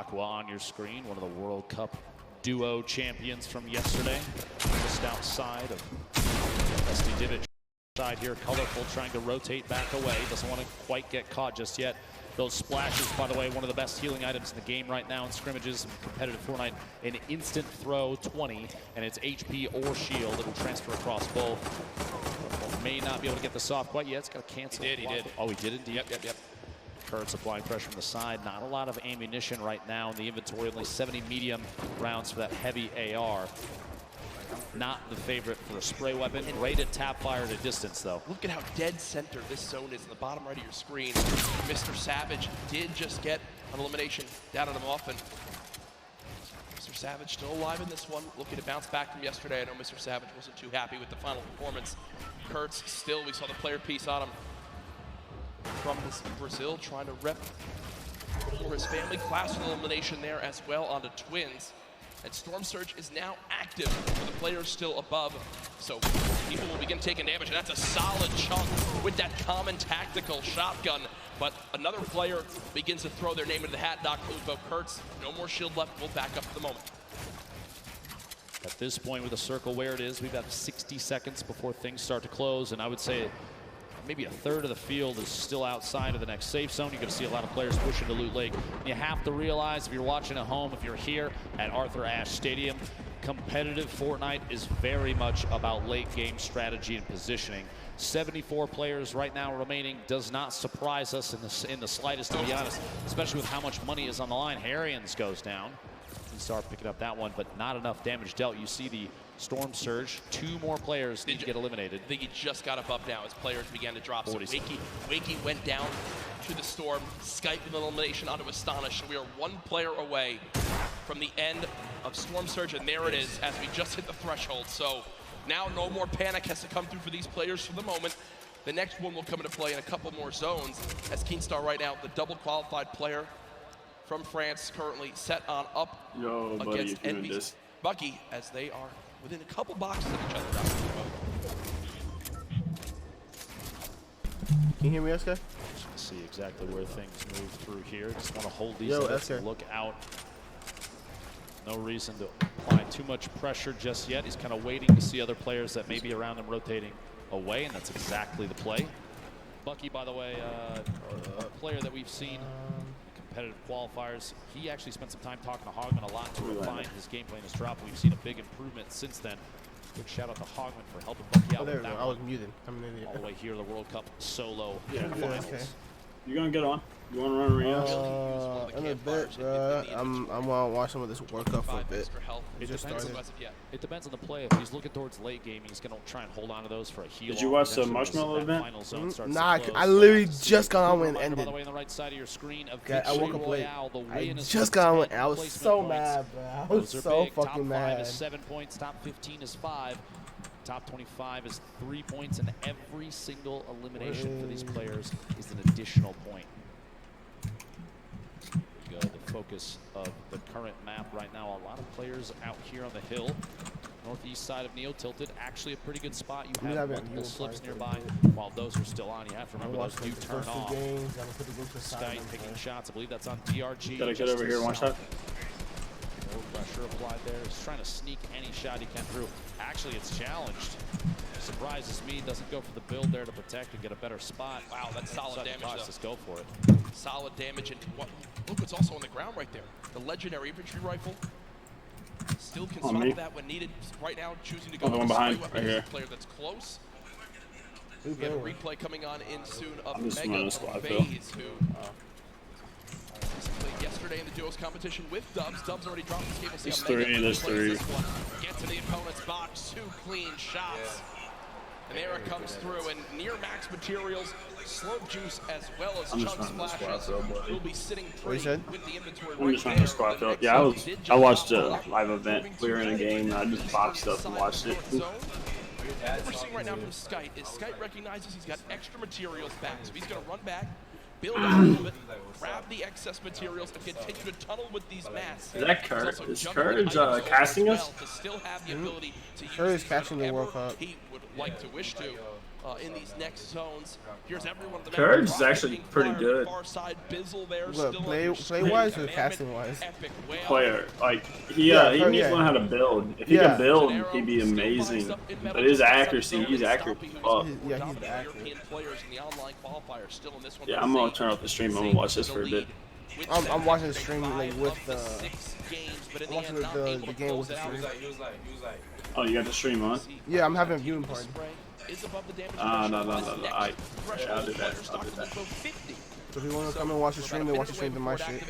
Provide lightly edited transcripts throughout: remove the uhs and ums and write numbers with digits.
Aqua on your screen, one of the World Cup duo champions from yesterday. Just outside of Rusty Divic. Side here, Colorful trying to rotate back away. Doesn't want to quite get caught just yet. Those splashes, by the way, one of the best healing items in the game right now in scrimmages and competitive Fortnite. An instant throw 20, and it's HP or shield. It'll transfer across both. May not be able to get this off quite yet. It's got to cancel. He did. Oh, he did indeed. Yep. Kurtz applying pressure from the side. Not a lot of ammunition right now in the inventory. Only 70 medium rounds for that heavy AR. Not the favorite for a spray weapon. Great at tap fire at a distance, though. Look at how dead center this zone is in the bottom right of your screen. Mr. Savage did just get an elimination down on him often. Mr. Savage still alive in this one, looking to bounce back from yesterday. I know Mr. Savage wasn't too happy with the final performance. Kurtz still, we saw the player piece on him from Brazil, trying to rep for his family. Class elimination there as well onto Twins. And Storm Surge is now active for the players still above. So people will begin taking damage, and that's a solid chunk with that common tactical shotgun. But another player begins to throw their name into the hat. Doc Uvo Kurtz, no more shield left, we'll back up for the moment. At this point with the circle where it is, we've got 60 seconds before things start to close, and I would say maybe a third of the field is still outside of the next safe zone. You're going to see a lot of players pushing to Loot Lake. You have to realize, if you're watching at home, if you're here at Arthur Ashe Stadium, competitive Fortnite is very much about late game strategy and positioning. 74 players right now remaining does not surprise us in the slightest, to be honest, especially with how much money is on the line. Harrians goes down. Start picking up that one, but not enough damage dealt. You see the Storm Surge. 2 more players need to get eliminated. I think he just got up now as players began to drop. So Wakey went down to the Storm. Skype with an elimination onto Astonish. We are 1 player away from the end of Storm Surge, and there it is as we just hit the threshold. So now no more panic has to come through for these players for the moment. The next one will come into play in a couple more zones as Keenstar right now, the double qualified player from France, currently set on up against Envy. Bucky, as they are within a couple boxes of each other. Can you hear me, SK? Just to see exactly where things move through here. Just want to hold these and look out. No reason to apply too much pressure just yet. He's kind of waiting to see other players that may be around him rotating away, and that's exactly the play. Bucky, by the way, a player that we've seen competitive qualifiers. He actually spent some time talking to Hogman a lot to refine his gameplay and his drop. We've seen a big improvement since then. Big shout out to Hogman for helping Bucky out with that. I was muted. All the way here, the World Cup solo finals. Okay. You gonna get on? You wanna run arena? In a bit, bro. I'm gonna watch some of this World Cup for a bit. It depends on the play. If he's looking towards late game, he's gonna try and hold on to those for a heal. Did you watch the Marshmallow event? Nah, I literally just got on when it ended. By the way, on the right side of your screen, I woke up late. I just got on when I was so mad, bro. I was so fucking mad. Top 5 is 7 points. Top 15 is 5. Top 25 is 3 points, and every single elimination for these players is an additional point. The focus of the current map right now. A lot of players out here on the hill. Northeast side of Neo Tilted, actually a pretty good spot. You have multiple slips nearby. While those are still on, you have to remember those do turn off. Sky picking shots. I believe that's on DRG. Gotta get over here, one shot. No pressure applied there. He's trying to sneak any shot he can through. Actually, it's challenged. Surprises me. Doesn't go for the build there to protect and get a better spot. Wow, that's solid damage. Let's go for it. Solid damage, and look what's also on the ground right there. The legendary infantry rifle. Still can stop that when needed. Right now, choosing to go one behind right here. Player that's close. We have a replay coming on in soon of Mega FaZe, who played yesterday in the duos competition with Dubs. Dubs already dropped his game. We'll see how Mega there's 3. Get to the opponent's box. 2 clean shots. And there it comes through, and near max materials, Slope Juice as well as Chunk Splashes will be sitting pretty with the inventory I'm just running the squad field. Yeah, I watched a live event. We were in a game, and I just boxed up and watched it. What we're seeing right now from Skype is Skype recognizes he's got extra materials back, so he's going to run back, build out a little bit, grab the excess materials, and continue to tunnel with these mats. Is that Courage? Is Courage casting us? To still have the ability to use Courage is catching the World Cup. He would like to wish to. in these next zones. Here's everyone on the Courage is actually pretty good. Far side, Bizzle there, Look, still play-wise or casting-wise? Player, like he needs to learn how to build. If he could build, he'd be amazing. But his accuracy, he's accurate as fuck. Yeah, he's accurate. Yeah, I'm gonna turn off the stream. I'm gonna watch this for a bit. I'm watching the stream like with the. I'm watching the game with the stream. Oh, you got the stream on? Yeah, I'm having a viewing party. No. I'll do that. So if you want to come and watch the stream, then watch the stream to my shit.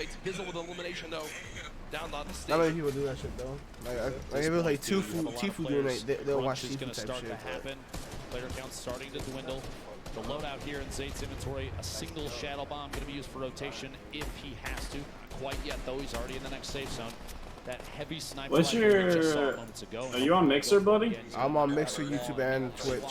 Not many people do that shit though. Like if it was like Tifu doing it, they'll watch Tifu type shit. Player count starting to dwindle. The loadout here in Zayd's inventory, a single shadow bomb going to be used for rotation if he has to. Not quite yet though, he's already in the next safe zone. That heavy sniper. What's your? Are you on Mixer, buddy? I'm on Mixer, YouTube, and Twitch.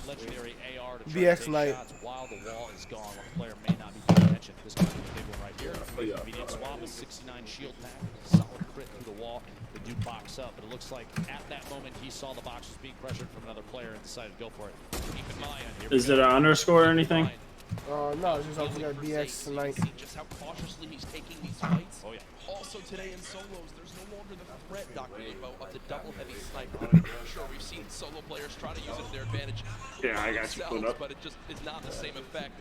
Legendary AR to BX Knight. while the wall is gone. The player may not be paying attention. This could be a big one right here. Convenient swap, a 69 shield pack, solid crit through the wall. The dude box up, but it looks like at that moment he saw the box was being pressured from another player and decided to go for it. Keep in mind, Is it an underscore or anything? No, it's just also got BX Knight. Just how cautiously he's taking these fights. Oh yeah. Also today in solos, there's no longer the threat, Dr. Lupo, of the double heavy sniper. Sure, we've seen solo players try to use it to their advantage. Yeah, I got you put up. But it just is not the same effect.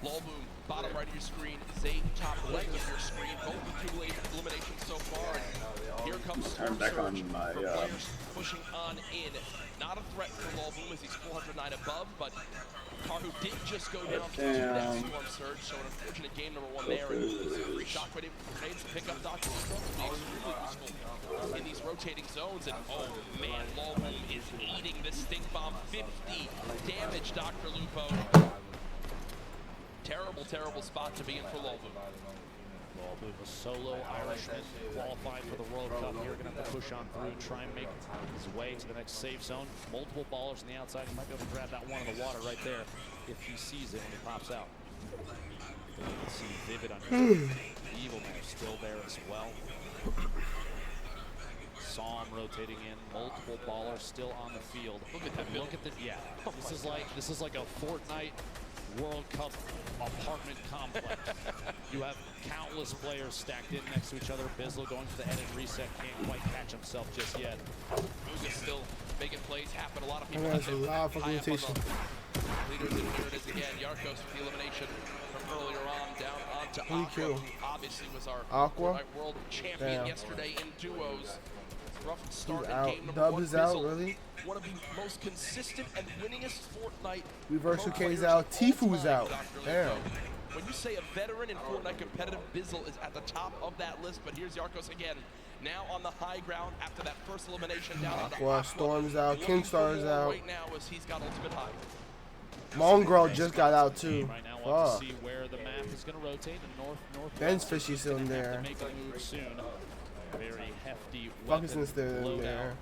Lolboom, bottom right of your screen. Zayd, top left of your screen. Both with 2 eliminations so far. Here comes Turn back on my. players pushing on in. Not a threat for Lolboom as he's 409 above, but Karhu did just go down to that Storm Surge, so an unfortunate game number 1 there. And Shockwave grenades to pick up Dr. Lupo. Extremely useful in these rotating zones. And oh man, Lolboom is eating this stink bomb. 50 damage, Dr. Lupo. Terrible, terrible spot to be in for Lolboom. Lolboom, a solo Irishman, qualified for the World Cup here, going to have to push on through, try and make his way to the next safe zone. Multiple ballers on the outside. He might be able to grab that one in the water right there if he sees it when he pops out. You can see Vivid on his Evil Man still there as well. Saw him rotating in, multiple ballers still on the field. Look at that. Look at the, yeah. This is like a Fortnite World Cup apartment complex. You have countless players stacked in next to each other. Bizzle going for the edit reset, can't quite catch himself just yet. Muga's still making plays happen. A lot of people That's a lot of rotation. Leaders, and here it is again. Yarkos with the elimination from earlier on, down onto Aqua, who obviously was our world champion yesterday in duos. Rough start in game number 1. Dub is out, really? One of the most consistent and winningest Fortnite. Reverse 2K's out, Tifu's out. Damn. When you say a veteran in Fortnite competitive, Bizzle is at the top of that list, but here's Yarkos again. Now on the high ground after that first elimination down on the Aqua, Storm's out, Kingstar is out. Right now as he's got ultimate high. Mongrel just got out too. Right now, want to see where the map is going to rotate. And north. Ben's Fishy still in there. Make a move soon. Very hefty Bucketson's still in there.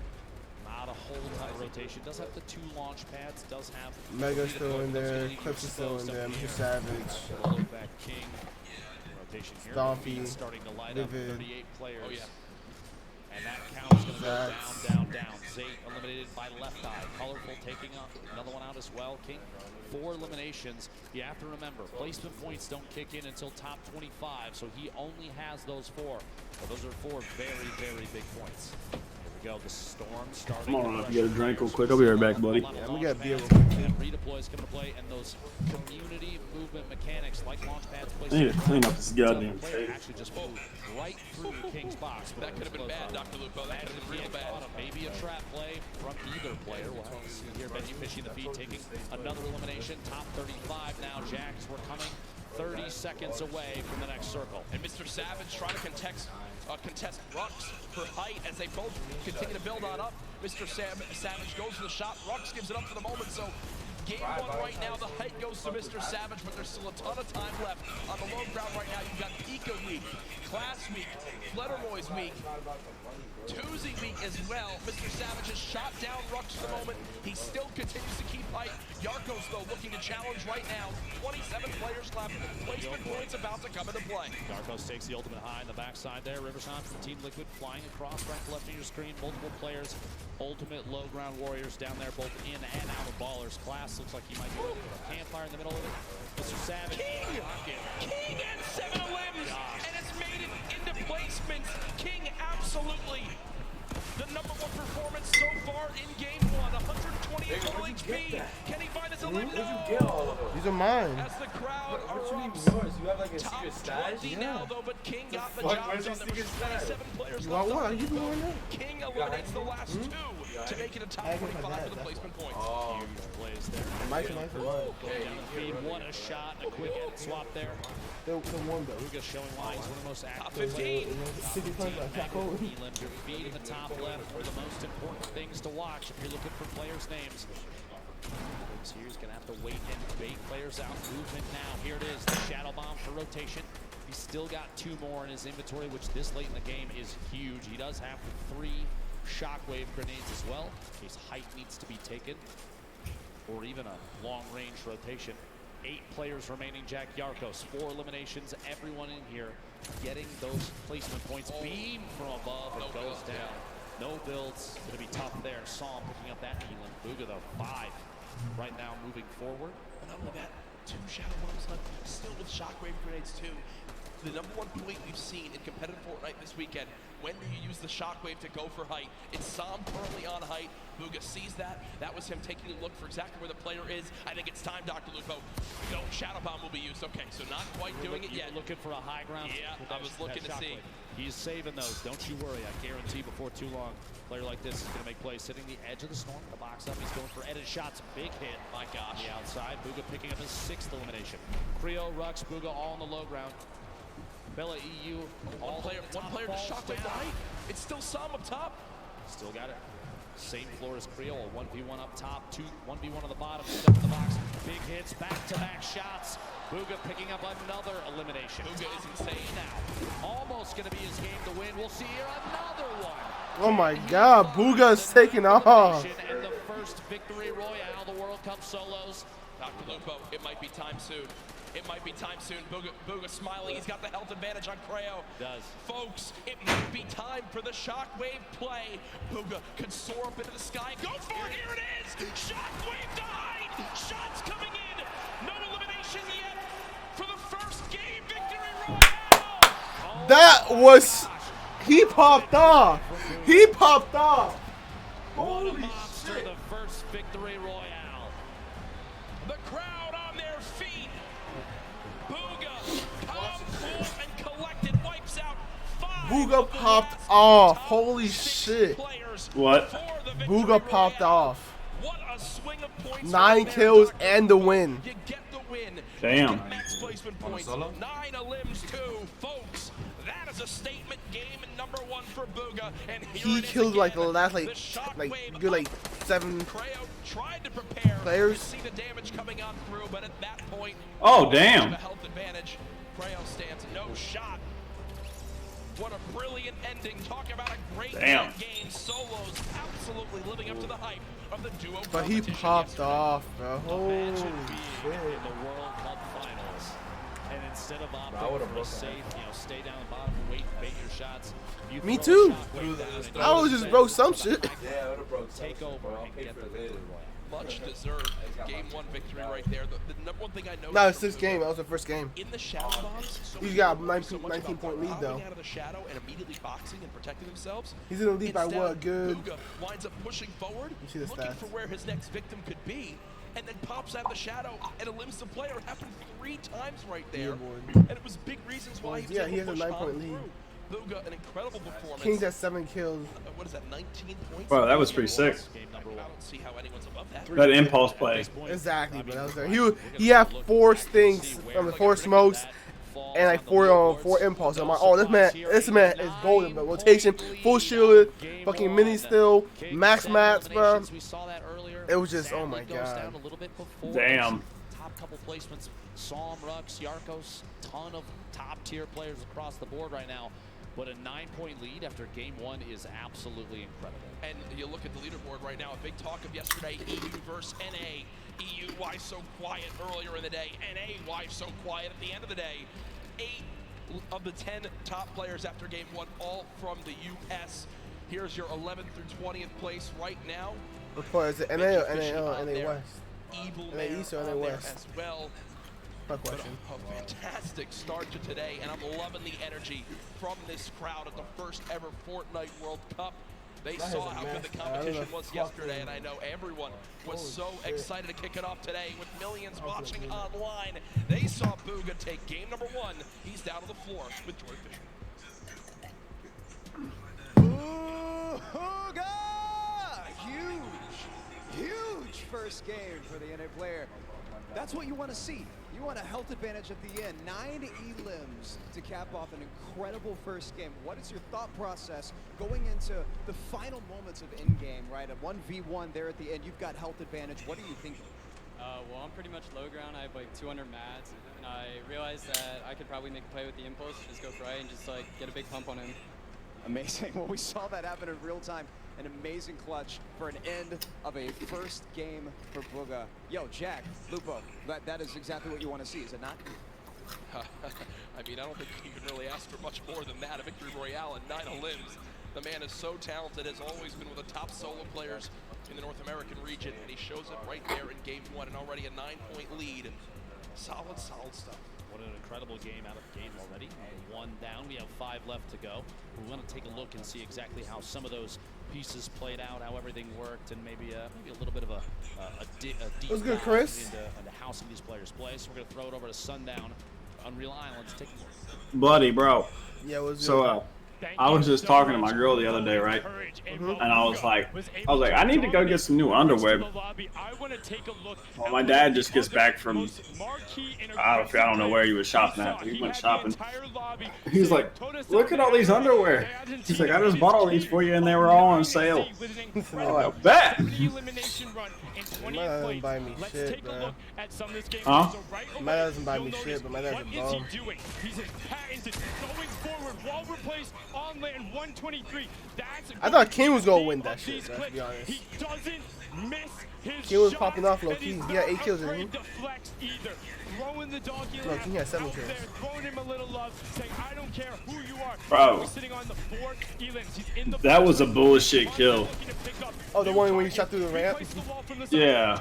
Not a whole ton of rotation. Does have the 2 launch pads. Does have Mega's still in there. Clips is still in there. Mr. Savage. Back King. Rotation here. Stompy. Starting to light up. 38 players. Oh yeah. And that count is going to go down. Zayd eliminated by Left Eye. Colorful taking another one out as well. King, 4 eliminations. You have to remember, placement points don't kick in until top 25, so he only has those 4. Well, those are 4 very, very big points. Here we go. The Storm starting. Come on, if you get a drink real quick, I'll be right back, buddy. Yeah, I'm gonna get a beer real quick. Redeploys coming to play, and those community movement mechanics like launch pads. I need to clean up this goddamn tape. Actually just moved right through King's box. That could have been bad, Dr. Lupo. That could have been real bad. Maybe a trap play from either player. We'll have to see here. Benji fishing the feed, taking another elimination. Top 35 now. Jags, we're coming 30 seconds away from the next circle. And Mr. Savage trying to contest Rux for height as they both continue to build on up. Mr. Savage goes for the shot. Rux gives it up for the moment. So game 1 right now, the height goes to Mr. Savage, but there's still a ton of time left on the low ground right now. You've got Pika Week Class week, Fledermoy's week, Tuesday week as well. Mr. Savage has shot down Rux for the moment. He still continues to keep height. Yarkos, though, looking to challenge right now. 27 players left. Placement points about to come into play. Yarkos takes the ultimate high in the backside there. Riverside from Team Liquid flying across right to left of your screen. Multiple players. Ultimate low ground warriors down there, both in and out of ballers. Class looks like he might be looking for a campfire in the middle of it. Mr. Savage. King and 7 limbs, and it's made it into placements. King absolutely the #1 performance so far in game 1. 128 total HP. Can he find his limb? Where'd you get all of them? These are mine. As the crowd erupts. You have like a secret stash? Now, though, but King got the job done. There was 27 players left. What? You doing that? King eliminates the last 2 to make it a top 25 for the placement points. Huge plays there. Mike and Mike are Down the feed, what a shot, a quick edit swap there. the one though. Bugha showing why he's one of the most Top active 15. Elam, your feed in the top left are the most important things to watch if you're looking for players' names. Here's gonna have to wait and bait players out. Movement now. Here it is. The Shadow Bomb for rotation. He's still got 2 more in his inventory, which this late in the game is huge. He does have 3 shockwave grenades as well, in case height needs to be taken, or even a long-range rotation. 8 players remaining. Jack Yarkos, 4 eliminations. Everyone in here getting those placement points. Beam from above and goes down. No builds. Going to be tough there. Saw him picking up that Elam. Bugha, though, 5 right now moving forward. And not only that, 2 Shadow Bombs left, still with shockwave grenades too. The #1 point we've seen in competitive Fortnite this weekend, when do you use the shockwave to go for height? It's Sam currently on height. Bugha sees that. That was him taking a look for exactly where the player is. I think it's time, Dr. Lupo. No, Shadow Bomb will be used. Okay, so not quite doing it yet. Looking for a high ground. Yeah, I was looking to see. He's saving those. Don't you worry. I guarantee before too long, a player like this is going to make plays. Sitting the edge of the storm, the box up. He's going for edit shots. Big hit. My gosh. On the outside. Bugha picking up his 6th elimination. Creo, Rux, Bugha all on the low ground. Bella EU. One player to shockwave the height. It's still Sam up top. Still got it. Same floor as Creo. 1v1 up top. 1v1 on the bottom. Step in the box. Big hits. Back-to-back shots. Bugha picking up another elimination. Bugha is insane now. Almost going to be his game to win. We'll see here another one. Oh my God, Bugha's taking off. And the first victory royale, the World Cup solos. Dr. Lupo, it might be time soon. It might be time soon. Bugha smiling. He's got the health advantage on Creo. Does. Folks, it might be time for the shockwave play. Bugha could soar up into the sky. Go for it. Here it is. Shockwave died. Shots coming in. No elimination yet for the first game victory royale. That was... He popped off. He popped off. Holy shit. The first victory royale. The crowd on their feet. Bugha, calm, cool, and collected, wipes out 5. Bugha popped off. Holy shit. What? Bugha popped off. What a swing of points. 9 kills and the win. You get the win. Damn. Max placement points. 9 elims too, folks. That is a statement game #1 for Bugha. And He killed like the last like good like 7 Creo tried to prepare players. to see the damage coming on through, but at that point, Oh, damn. a health advantage. Creo stands no shot. What a brilliant ending. Talk about a great Damn. game. Solos absolutely living up to the hype of the duo But he competition popped yesterday. off, bro. Holy Imagine being shit. in the World Cup Finals, and instead of opting for a safe, stay down the bottom, wait, bait your shots. You Me throw a too. shockwave down and I was just broke some shit. Yeah, I would have broke take over and get the victory royale. Much deserved game 1 victory right there. The #1 thing I know. No, it's this game. That was the first game. In the shadow bombs, so He's many got people 19 so much 19 about point lead, popping though. out of the shadow and immediately boxing and protecting themselves. He's in the lead by Instead, what? Good. Bugha winds up pushing forward, see the looking stats. for where his next victim could be, and then pops out of the shadow and eliminates the player. It happened 3 times right there, boy. and it was big reasons why he was Yeah, able he to has a push 9-point on lead. through. Bugha, an incredible performance. King's at 7 kills. What is that? 19 points. Wow, that was pretty sick. Game I #1. don't see how anyone's above that. That impulse play. Exactly, but that was there. He had 4 stinks, 4 smokes, and like 4 impulse. I'm like, oh, this man is golden. But rotation, full shielded, fucking mini still, max mats, bro. We saw that earlier. It was just, oh Sadly my goes God. down a little bit before Damn. those top couple placements Psalm, Rux, Yarkos, ton of top-tier players across the board right now. But a 9-point lead after game 1 is absolutely incredible. And you look at the leaderboard right now, a big talk of yesterday, EU versus NA. EU, why so quiet earlier in the day? NA, why so quiet at the end of the day? 8 of the 10 top players after game 1, all from the US. Here's your 11th through 20th place right now. What part is it? NA or NA West? Evil NA East or NA West? As well. My question. A fantastic start to today, and I'm loving the energy from this crowd at the first ever Fortnite World Cup. They saw how good the competition was yesterday, and I know everyone was so excited to kick it off today with millions watching online. They saw Bugha take game number 1. He's down to the floor with Joy Fisher. Bugha! Huge first game for the NA player. That's what you want to see. You want a health advantage at the end. 9 elims to cap off an incredible first game. What is your thought process going into the final moments of in-game, right? A 1v1 there at the end, you've got health advantage. What are you thinking? Well, I'm pretty much low ground. I have like 200 mads, and I realized that I could probably make a play with the impulse, just go for right and just like get a big pump on him. Amazing. Well, we saw that happen in real time. An amazing clutch for an end of a first game for Bugha. Yo, Jack, Lupo, that is exactly what you want to see, is it not? I mean, I don't think you can really ask for much more than that. A victory royale and 9 elims. The man is so talented, has always been one of the top solo players in the North American region, and he shows up right there in game 1 and already a 9-point lead. Solid stuff. What an incredible game out of the game already. 1 down, we have 5 left to go. We want to take a look and see exactly how some of those pieces played out, how everything worked, and maybe a little bit of a deep good, dive Chris. into how some of these players play. So we're going to throw it over to Sundown, Unreal Island to take a look. Bloody, bro. Yeah, it was So, I was just talking to my girl the other day, right? And I was like, I need to go get some new underwear. Well, my dad just gets back from, I don't know where he was shopping at, but he went shopping. He's like, look at all these underwear. He's like, I just bought all these for you and they were all on sale. I'm like, bet. My dad doesn't buy me shit, bro. Huh? My dad doesn't buy me shit, but my dad's a bum. He's patented going forward, wall replaced on land 123. I thought King was gonna win that shit, bro, to be honest. He doesn't miss his King was popping off low key. He had 8 kills, didn't he? Throwing the doggy No, King had 7 kills. Throwing him a little love, saying, I don't care who you are. Bro, Sitting on the 4 elims. He's in the that was a bullshit kill. Oh, the one when he shot through the ramp? Yeah.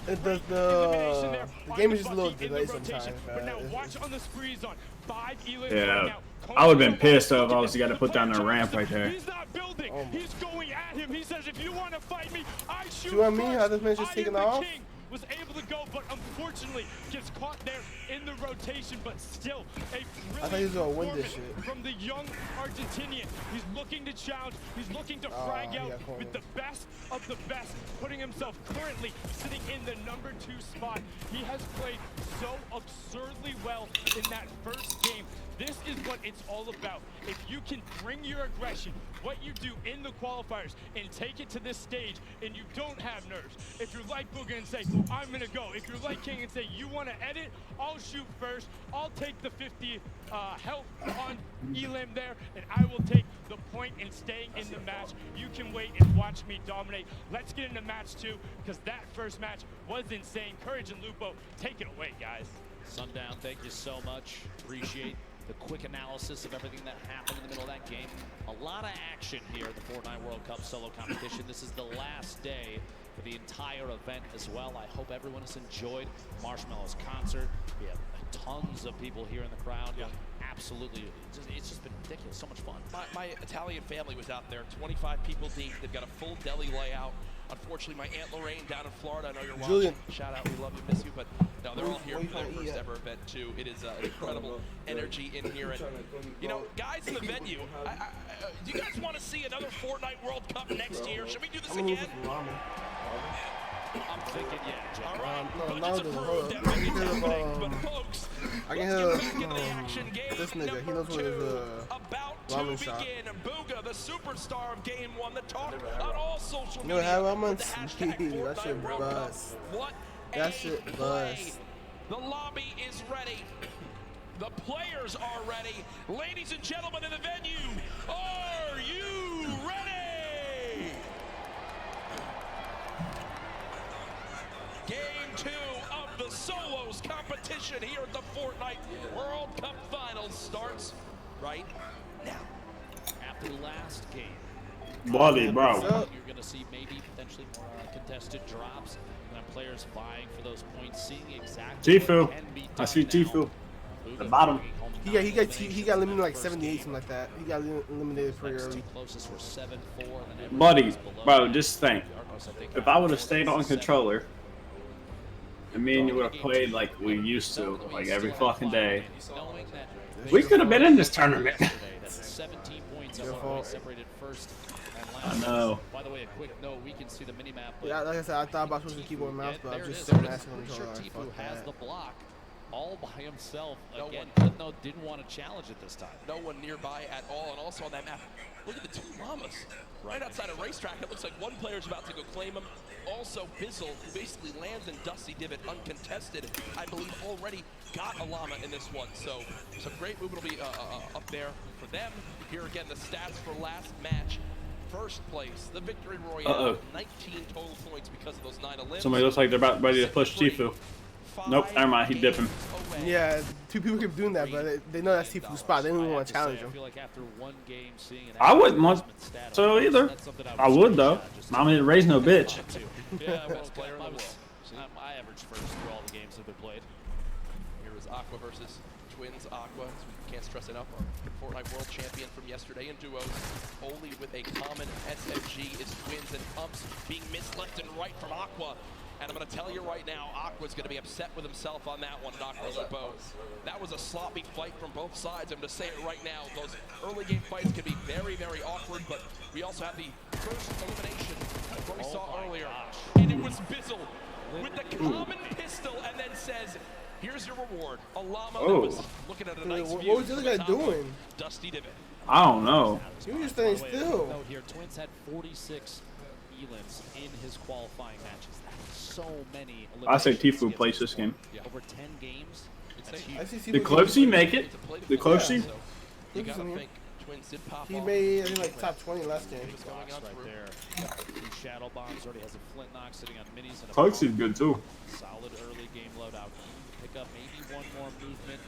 The game is just a little delayed sometimes. But now watch on the spree zone. 5 elims Yeah. right now. I would have been pissed though if I was got to put down the ramp right there. He's not building. He's going at him. He says, if you want to fight me, I shoot. See what I mean? How this man's just I taking am the off? king. Was able to go, but unfortunately gets caught there in the rotation, but still a I thought he was gonna win this performance shit. from the young Argentinian. He's looking to challenge, he's looking to frag out with the best of the best, putting himself currently sitting in the number 2 spot. He has played so absurdly well in that first game. This is what it's all about. If you can bring your aggression, what you do in the qualifiers, and take it to this stage, and you don't have nerves. If you're like Bugha and say, I'm gonna go. If you're like King and say, you wanna edit, I'll shoot first. I'll take the 50 health on Elim there, and I will take the point in staying in the match. You can wait and watch me dominate. Let's get into match 2, because that first match was insane. Courage and Lupo, take it away, guys. Sundown, thank you so much. Appreciate the quick analysis of everything that happened in the middle of that game. A lot of action here at the Fortnite World Cup solo competition. This is the last day for the entire event as well. I hope everyone has enjoyed Marshmallow's concert. We have tons of people here in the crowd. Yeah. Absolutely, it's just been ridiculous. So much fun. My Italian family was out there, 25 people deep. They've got a full deli layout. Unfortunately, my Aunt Lorraine down in Florida, I know you're watching. Julian. Shout out, we love you, miss you. But no, they're all here for their first ever event, too. It is an incredible energy in here. And, you know, guys in the venue, do you guys want to see another Fortnite World Cup next year? Should we do this again? I'm thinking, yeah, Jeff. All right, no, budget's no, approved. no. That may be happening, but folks, I can let's hear get back into the action. Game this nigga. He knows what number his 2 about to ramen shop. begin. Bugha, the superstar of game 1, the talk on all social You media. know how with ramen? the hashtag That shit Fortnite World Cup. bust. What That a shit play. bust. The lobby is ready. The players are ready. Ladies and gentlemen in the venue, are you ready? Game 2 of the solos competition here at the Fortnite World Cup Finals starts right now. After last game, Bloody, bro. you're going to see maybe potentially more contested drops. Players vying for those points, seeing exactly Tifu. what can be done I see now. Tifu. The bottom. He got eliminated like 78, something like that. He got eliminated pretty early. Closest were 7-4. Buddy, bro, just think. If I would have stayed on controller, and me and you would have played like we used to, like every fucking day, we could have been in this tournament. 17 points Your fault. separated first and I last. know. By the way, a quick note, we can see the mini map. Yeah, like I said, I thought about switching keyboard and mouse, but I'm there it just is. still There it is. asking on the Pretty sure controller. Tifu Fuck has that. the block all by himself No again. one. No, didn't want to challenge it this time. No one nearby at all, and also on that map, look at the two llamas right outside a racetrack. It looks like one player's about to go claim him. Also, Bizzle, who basically lands in Dusty Divot uncontested, I believe already got a llama in this one. So some great movement will be up there for them. Here again, the stats for last match. First place, the Victory Royale, 19 total points because of those 9 Olymps. Somebody looks like they're about ready to push Tifu. Nope, never mind, he dipping. Yeah, two people keep doing that, but they know that's Tifu's spot. They don't even want to challenge I him. feel like after one game, seeing an I wouldn't want stat to on it, either. that's something I would though. Mama didn't raise no bitch. Yeah, well, Best player in the I world. I averaged first through all the games that have been played. Here is Aqua versus Twins. Aqua, as we can't stress enough, our Fortnite World Champion from yesterday in duos. Only with a common SMG is Twins, and Pumps being missed left and right from Aqua. And I'm going to tell you right now, Aqua's going to be upset with himself on that one, Dr. Lupo. That was a sloppy fight from both sides. I'm going to say it right now. Those early game fights can be very, very awkward, but we also have the first elimination that we saw earlier. And it was Bizzle with the common pistol and then says, here's your reward. A llama that was looking at a nice What view was the other from guy top of doing? Dusty Divot. I don't know. He was just staying Note still. here, Twins had 46 elims in his qualifying matches. That's so many. I say eliminations Tifu against plays this this game. one. Over 10 games. That's huge. I see Tifu. The closer you make it, It's a play to the play, closer you. so you gotta Tifu's in think Twins did pop He off. made, I think, like top 20 last game. What's going on right through. there. Two shadow bombs, already has a flint knock sitting on minis and a Cloaks is bomb. good too. Solid early game loadout. Pick up maybe one more movement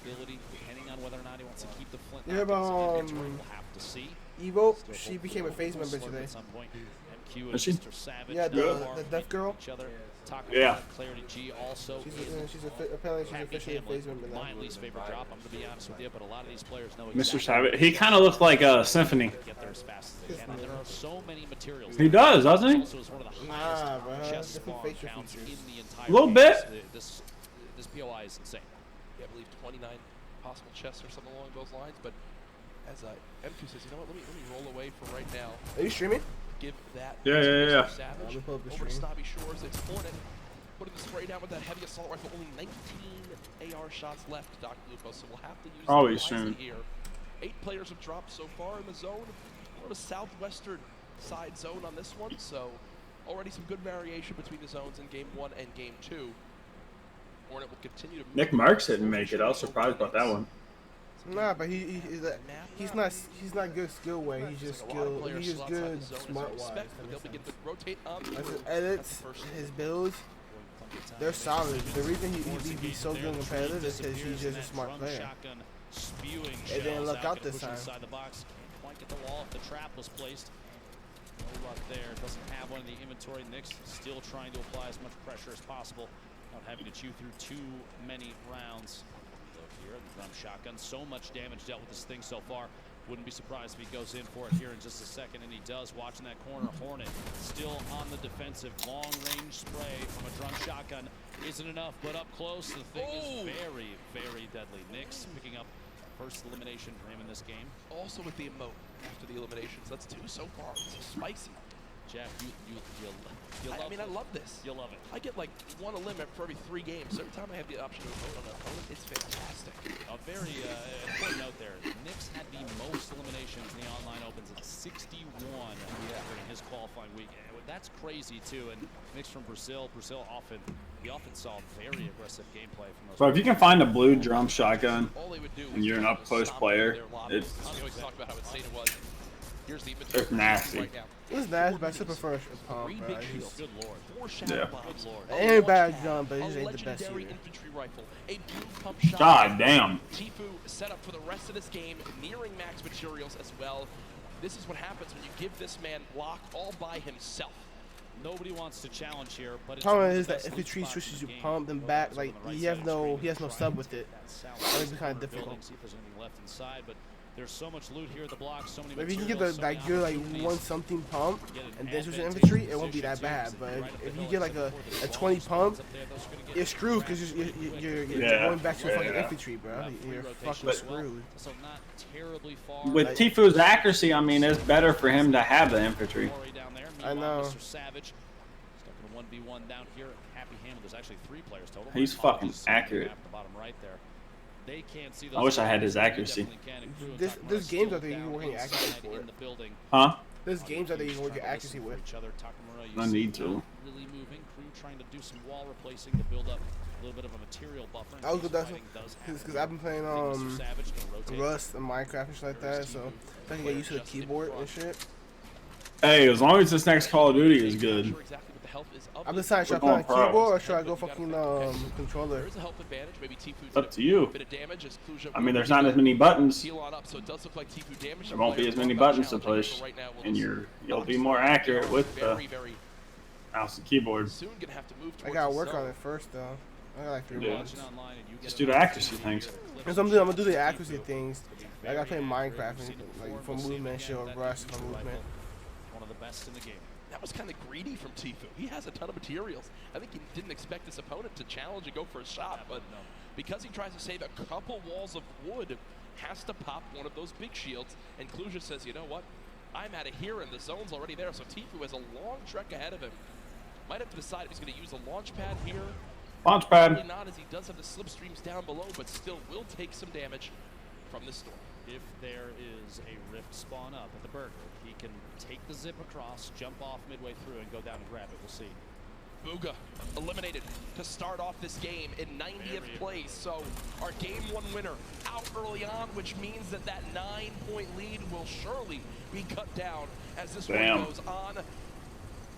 ability, depending on whether or not he wants to keep the flint You hear knock in his about, inventory. We'll have to see. Evo, Still she hopeful became a for phase member Slurp today. At some point. MQ and Is she? Mr. Savage. Yeah, now the are deaf girl. each other. Talking Yeah. about Clarity G also. Apparently she's Happy officially a Hamlet, phase member now. my least favorite drop. I'm going to be honest with you, but a lot of these players know Mr. exactly Savage. He kind of looks like Symphony. get there as fast as they can. And there are so many materials. He does, doesn't he? Also is one of the highest Nah, bro. chest Different spawn facial counts in features. the entire Little game. bit. This POI is insane. Yeah, I believe 29 possible chests or something along those lines. But as M2 says, you know what? Let me roll away for right now. Are you streaming? Give that Yeah, to yeah, Mr. yeah. Savage. Let me pull up the Over to stream. Snobby Shores. It's Hornet putting the spray down with that heavy assault rifle. Only 19 AR shots left, Dr. Lupo. So we'll have to use Oh, them he's wisely streaming. here. 8 players have dropped so far in the zone. We're on a southwestern side zone on this one. So already some good variation between the zones in game 1 and game 2. Hornet will continue to Nick Marks didn't make it. I was surprised about that one. Nah, but he's not good skill way. He's just he's just good smart wise. They'll begin to rotate on the His room. edits, his builds, they're solid. The reason he's so good and competitive is because he's just a smart player. It didn't look out this time. Inside the box. Can't quite get the wall if the trap was placed. No luck there. Doesn't have one in the inventory. Nick's still trying to apply as much pressure as possible, not having to chew through too many rounds. Look here, the drum shotgun. So much damage dealt with this thing so far. Wouldn't be surprised if he goes in for it here in just a second, and he does. Watching that corner, Hornet still on the defensive. Long-range spray from a drum shotgun isn't enough, but up close, the thing is very, very deadly. Nick's picking up first elimination for him in this game. Also with the emote after the eliminations. That's 2 so far. It's spicy. Jeff, you love I mean, I love this. You'll love it. I get like 1 eliminate for every 3 games. So every time I have the option to vote on an opponent, it's fantastic. A very important note there. Nick's had the most eliminations in the online opens at 61 during his qualifying week. That's crazy too. And Nick's from Brazil. Brazil often We often saw very aggressive gameplay from those. But if you can find a blue drum shotgun All they would do and you're an up close player, it's it's nasty. right now. It's nice, but I still prefer Pump, Three bro. big He's- shields. Good lord. Four shadow Yeah. bombs. Lord. A Ain't bad launch gun, pad, but he a ain't the best legendary either. infantry rifle, a blue pump shot. God damn. Tfue set up for the rest of this game, nearing max materials as well. This is what happens when you give this man block all by himself. Nobody wants to challenge here, but it's Problem one of is the that best if loot he spots switches in you the pump game. then back, Those like on the right he side has of the no screen, he has no try sub and with it. get that south That makes it corner kind of of the building, difficult. see if there's anything left inside, but there's so much loot here at the block, so many But if you can get materials, the so many that good like opportunities. one something pump Get an and then switch to advantageous infantry, it won't be position that too, bad. 'cause But right at the if you hill, get like except a for the 20 bomb pump, spawns up there, those are gonna get you're screwed because you're Yeah. going back to fucking Yeah. infantry, bro. You're fucking But- screwed. So not terribly far. With Like- Tfue's accuracy, I mean, it's better for him to have the infantry. Down there. I Meanwhile, know. Mr. Savage stuck in a 1v1 down here. Happy Hamlin. There's actually 3 players total. He's My fucking apologies, at accurate. the bottom right there. They can't see I wish I had those his players. accuracy. We definitely can. And Crew and This- Takamura this game's still out there you can down work on your inside accuracy for in it. the building. Huh? There's games out there you can work your Trying to accuracy listen with. for each other. Takamura, you I see need to. not really moving. Crew trying to do some wall replacing to build up a little bit of a material buffer. in I was case good. That's fighting does happen. because I've been playing I think Mr. Savage gonna rotate. Rust and Minecraft and shit like that, so I can get used to the keyboard and shit. Hey, as long as this next Call of Duty is good. Not sure exactly what the health is of I'm this deciding should I We're play on going pro. keyboard or should I go fucking controller? There is a health advantage. Maybe Tfue It's up to you. a bit of damage as Kluja I mean, there's not as many buttons. heal on up, so it does look like Tfue damaged. There won't be as many buttons to push, and you'll be more accurate with the very mouse and keyboard. soon gonna have to move I towards gotta the work zone. on it first though. I got like 3 Yeah. months. Watching online and you get Just an do the accuracy opportunity things. to flip Because I'm gonna do the Tfue accuracy could be things. I gotta play Minecraft and like for movement shit or Rust for movement. One of the best in the game. That was kind of greedy from Tfue. He has a ton of materials. I think he didn't expect his opponent to challenge and go for a shot, but because he tries to save a couple walls of wood, has to pop one of those big shields. And Kluja says, you know what? I'm out of here, and the zone's already there, so Tfue has a long trek ahead of him. Might have to decide if he's going to use a launch pad here. Launch Probably pad. not, as he does have the slipstreams down below, but still will take some damage from this storm. If there is a rift spawn up at the burger, he can take the zip across, jump off midway through, and go down and grab it. We'll see. Bugha eliminated to start off this game in 90th place. So our game 1 winner out early on, which means that that 9-point lead will surely be cut down as this Damn. one goes on.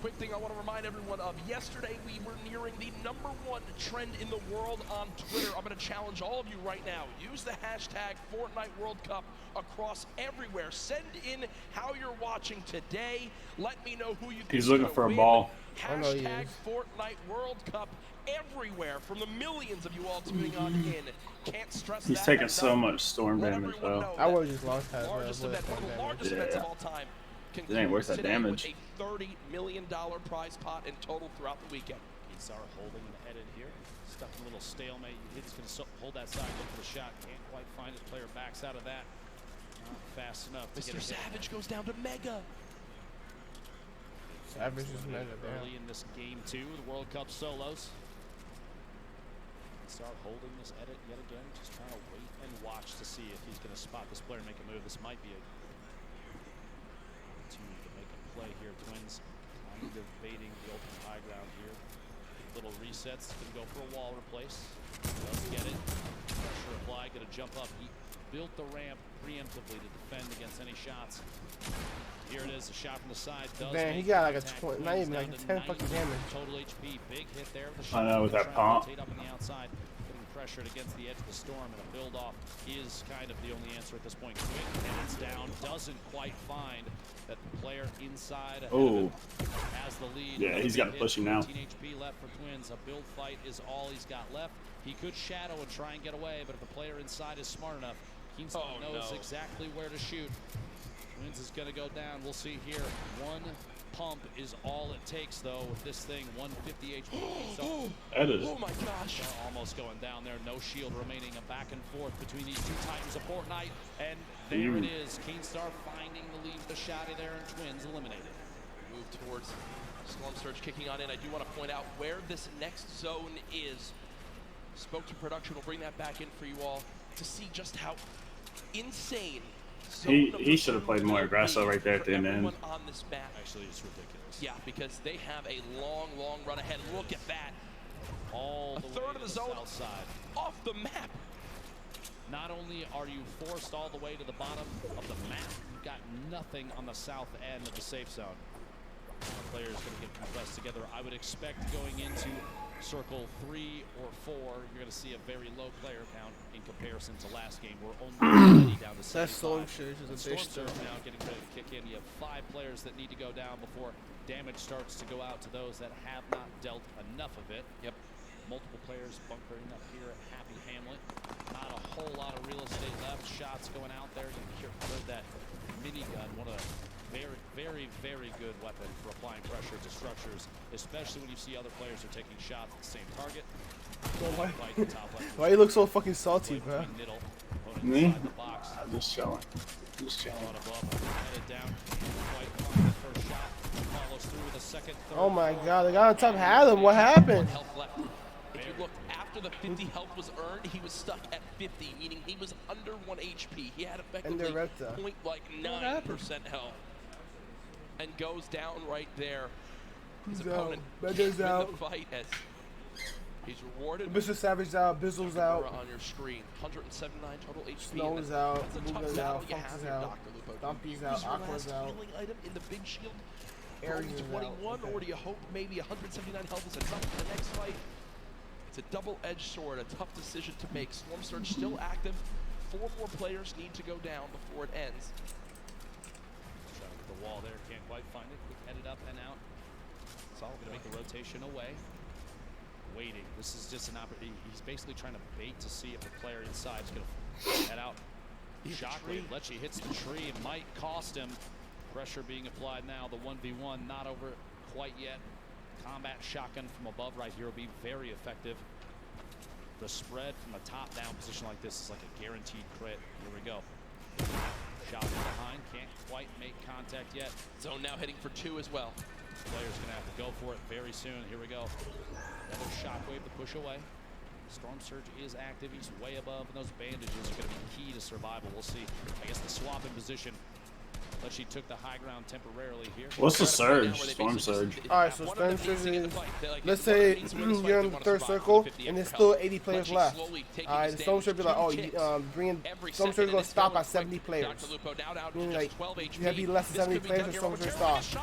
Quick thing I want to remind everyone of, yesterday we were nearing the #1 trend in the world on Twitter. I'm going to challenge all of you right now. Use the hashtag Fortnite World Cup across everywhere. Send in how you're watching today. Let me know who you think He's is looking gonna for a win. ball. I know he Hashtag is. Fortnite World Cup everywhere from the millions of you all tuning on in. Can't stress He's that taking enough. so much storm Let damage, everyone though. know I that would just launch pad. largest event, one of the largest Yeah. events of all time. It ain't worth that today damage. With a $30 million prize pot in total throughout the weekend. Keysar holding the edit here. Stuck in a little stalemate. He's going to hold that side, look for the shot. Can't quite find his player. Backs out of that. Not fast enough to get Mr. it down. Savage goes down to Mega. Savage is mega Early in this game 2, the World Cup solos. Start holding this edit yet again. Just trying to wait and watch to see if he's going to spot this player and make a move. This might be a opportunity to make a play here. Twins kind of baiting the open high ground here. Little resets. Going to go for a wall replace. Does get it. Pressure applied. Going to jump up. He built the ramp preemptively to defend against any shots. Here it is, a shot from the side. Does Man, he make got like a contact. 20, not Twins even down like to 10 fucking 90 damage. Total HP, big hit there. The I know, with that pump. Rotate up on the outside, getting pressured against the edge of the storm, and a build off is kind of the only answer at this point. Quick hands down, doesn't quite find that the player inside ahead of Oh. him has the lead. Yeah, Another he's big gotta hit, push him now. 14 HP left for Twins. A build fight is all he's got left. He could shadow and try and get away, but if the player inside is smart enough, Keenstar knows exactly where to shoot. Twins is going to go down. We'll see here. One pump is all it takes, though, with this thing. 150 HP. So Edit. Oh my gosh. almost going down there. No shield remaining. A back and forth between these two titans of Fortnite. And there it is. Keenstar finding the lead, the shotty there, and Twins eliminated. Move towards Storm Surge kicking on in. I do want to point out where this next zone is. Spoke to production. We'll bring that back in for you all to see just how insane. He should have played more aggressive right there at the end. On this map. Actually, it's ridiculous. Yeah, because they have a long, long run ahead. Look at that. all A the way third to of the the zone south side. off the map. Not only are you forced all the way to the bottom of the map, you've got nothing on the south end of the safe zone. Players going to get compressed together. I would expect going into circle 3 or 4, you're going to see a very low player count in comparison to last game. We're only down to 75. That Storm Surge is a bitch. Storm Surge now getting ready to kick in. You have 5 players that need to go down before damage starts to go out to those that have not dealt enough of it. Yep. Multiple players bunkering up here at Happy Hamlet. Not a whole lot of real estate left. Shots going out there. You heard that minigun. One of the very good weapon for applying pressure to structures, especially when you see other players are taking shots at the same target. Why you look so fucking salty, bro? Me? The box. I'm just chilling. Just chilling. Headed down. White first shot. Follows through with a second, third. Oh my god, the guy on top had him. What happened? Health left. If you look, after the 50 health was earned, he was stuck at 50, meaning he was under 1 HP. He had effectively Recta. 0.9% health. And goes down right there. His He's opponent out. can't Bender's win out. the fight as he's rewarded. Mr. Savage out. Bizzle's out. On your screen, 179 total HP. Snow's out. That's a tough Luga's battle out. you Fox have is here, out. Dr. Lupo. Dumpy's Do you out. use your Aqua's last out. healing item in the big shield? Ares Going is to 21, out. Okay. or do you hope maybe 179 health is enough for the next fight? It's a double-edged sword, a tough decision to make. Storm Surge still active. 4 more players need to go down before it ends. Trying to get the wall there, can't quite find it. Headed up and out. Solid gonna make the rotation away. Waiting. This is just an opportunity. He's basically trying to bait to see if the player inside is gonna head out. Shockwave. Lecce hits the tree. It might cost him. Pressure being applied now. The 1v1 not over quite yet. Combat shotgun from above right here will be very effective. The spread from a top-down position like this is like a guaranteed crit. Here we go. Shot from behind, can't quite make contact yet. Zone now hitting for 2 as well. Player's gonna have to go for it very soon. Here we go. Another shockwave to push away. Storm Surge is active. He's way above, and those bandages are gonna be key to survival. We'll see. I guess the swap in position. But she took the high ground temporarily here. What's the surge? Storm Surge. Alright, so Storm Surge is, let's say you're in the third circle and there's still 80 players left. Alright, the Storm Surge be like, oh, Storm Surge is going to stop at 70 players. Meaning, like, you have to be less than 70 players or Storm Surge stops.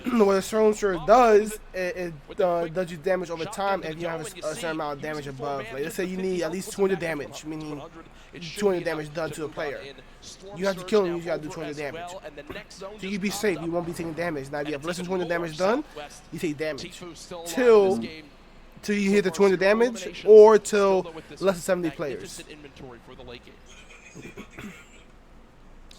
What a Storm Surge does, it does you damage over time if you have a certain amount of damage above. Like, let's say you need at least 200 damage, meaning 200 damage done to a player. You have to kill him, you gotta do 200 damage. So you be safe, you won't be taking damage. Now if you have less than 200 damage done, you take damage. Till you hit the 200 damage, or till less than 70 players.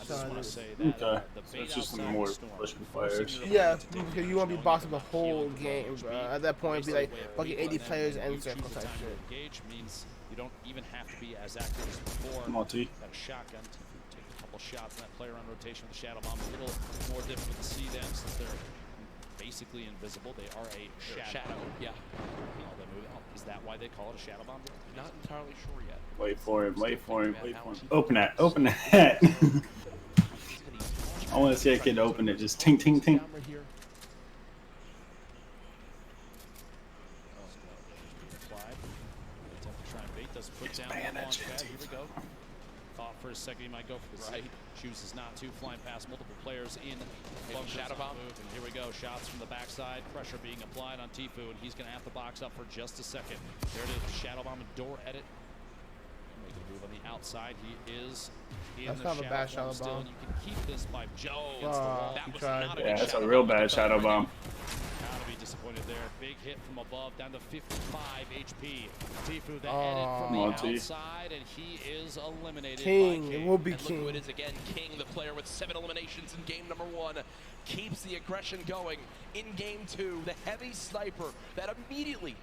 I just want to say that Okay. the So bait it's just outside more the storm. pushing players. Yeah, because you won't be boxing the whole game, bro. At that point, it'd be like fucking 80 players and circle type shit. Engage means you don't even have to be as active as before. Come on, T. Got a shotgun. Take a couple shots. That player on rotation with the Shadow Bomb. A little more difficult to see them since they're basically invisible. They are a shadow. Yeah. Is that why they call it a Shadow Bomb? Not entirely sure yet. Wait for him, wait for him, wait for him. Open that, open that. I want to see a kid open it, just ting, ting, ting. Here we go. Thought for a second he might go for the right. Chooses not to. Flying past multiple players in Shadow Bomb. And here we go. Shots from the backside. Pressure being applied on Tfue, and he's going to have to box up for just a second. There it is. Shadow Bomb and door edit. Making a move on the outside. He is in That's the not a bad Shadow still, Bomb. and you can keep this by Joe against the wall. He That was tried. not a Yeah, good that's a Shadow real Bomb. bad Shadow Bomb. Gotta be disappointed there. Big hit from above, down to 55 HP. Tfue the edit Come from on, the T. outside, and he is eliminated King, by it King. will be And look who it King. is again. King, the player with 7 eliminations in game number 1, keeps the aggression going. In game 2, the heavy sniper that immediately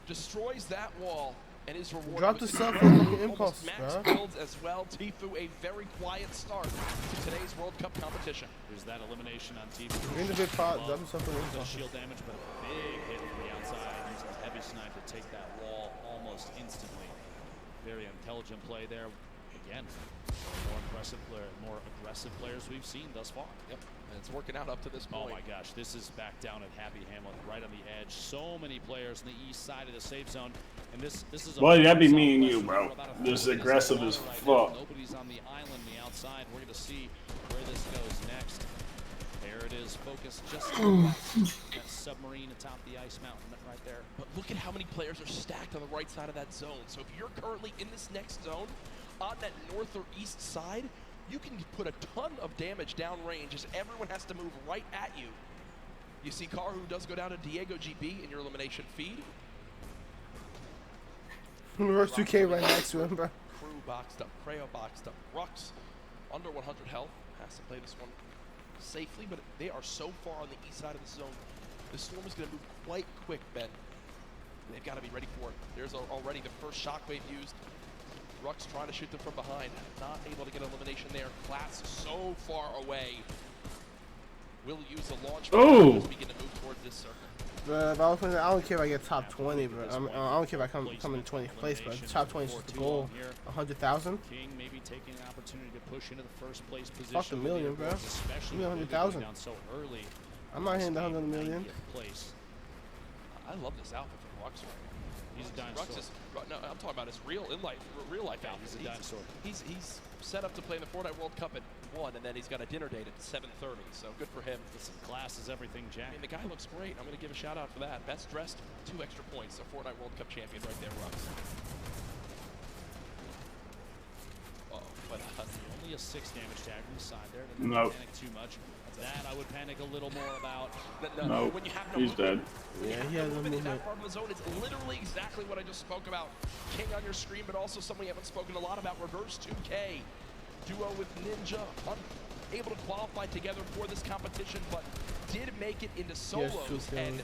destroys that wall and is rewarded Drop with the self almost with the impulse, max bro. builds as well. Tfue, a very quiet start to today's World Cup competition. There's that elimination on Tfue. Bring the big pot, drop the self with the The impulse. shield damage, but a big hit from the outside. Using heavy snipe to take that wall almost instantly. Very intelligent play there. The again, more aggressive players we've seen thus far. Yep, and it's working out up to this point. Oh my gosh, this is back down at Happy Hamlet, right on the edge. So many players on the east side of the safe zone, and this is. Well, that'd be me and you, bro. This is aggressive as fuck. Nobody's on the island, the outside. We're gonna see where this goes next. There it is, focus just on that submarine atop the ice mountain right there. But look at how many players are stacked on the right side of that zone. So if you're currently in this next zone, on that north or east side, you can put a ton of damage downrange as everyone has to move right at you. You see Karhu does go down to Diego GB in your elimination feed. Reverse 2K right next to him, bro. Crew boxed up, Creo boxed up, Rux under 100 health, has to play this one safely, but they are so far on the east side of the zone. The Storm is going to move quite quick, Ben. They've got to be ready for it. There's already the first shockwave used. Rux trying to shoot them from behind. Not able to get an elimination there. Class so far away. Will use the launch Oh! as we begin to move toward this circle. But I don't care if I get top 20, but I don't care if I come in 20th place, but top 20 is just the goal. 100,000. King maybe taking an opportunity to push into the first place position. Fuck a million, bro. Especially Give me 100,000. down so early. I'm not hitting the 100 million. Place. I love this outfit from Rux right now. He's a dinosaur. Rux is, no, I'm talking about his real life outfit. He's a dinosaur. He's set up to play in the Fortnite World Cup at 1, and then he's got a dinner date at 7:30. So good for him. Listen, class is everything, Jack. I mean, the guy looks great. I'm going to give a shout out for that. Best dressed, 2 extra points. A Fortnite World Cup champion right there, Rux. Oh, but only a 6 damage tag on the side there. Nope. Panic too much. That I would panic a little more about. No, when you have no he's dead. Yeah, he has no movement in movement. that part of the zone. It's literally exactly what I just spoke about. King on your screen, but also something we haven't spoken a lot about. Reverse 2K. Duo with Ninja. Unable to qualify together for this competition, but did make it into solos. And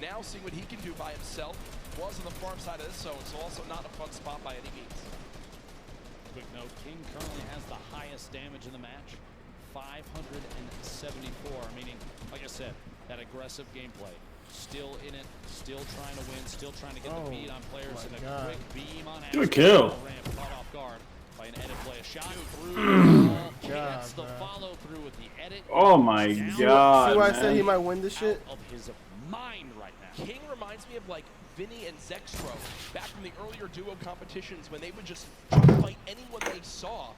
now seeing what he can do by himself. Was on the farm side of this zone, so also not a fun spot by any means. Quick note, King currently has the highest damage in the match. 574, meaning, like I said, that aggressive gameplay. Still in it, still trying to win, still trying to get the beat on players, and a quick beam on Good kill. ramp, caught off guard by an edit play. A shot through the ball, gets the follow through with the edit. Oh my god, See why I man. said he might win this shit? Out of his mind right now. King reminds me of like Vinny and Zextro back from the earlier duo competitions when they would just fight anyone they saw.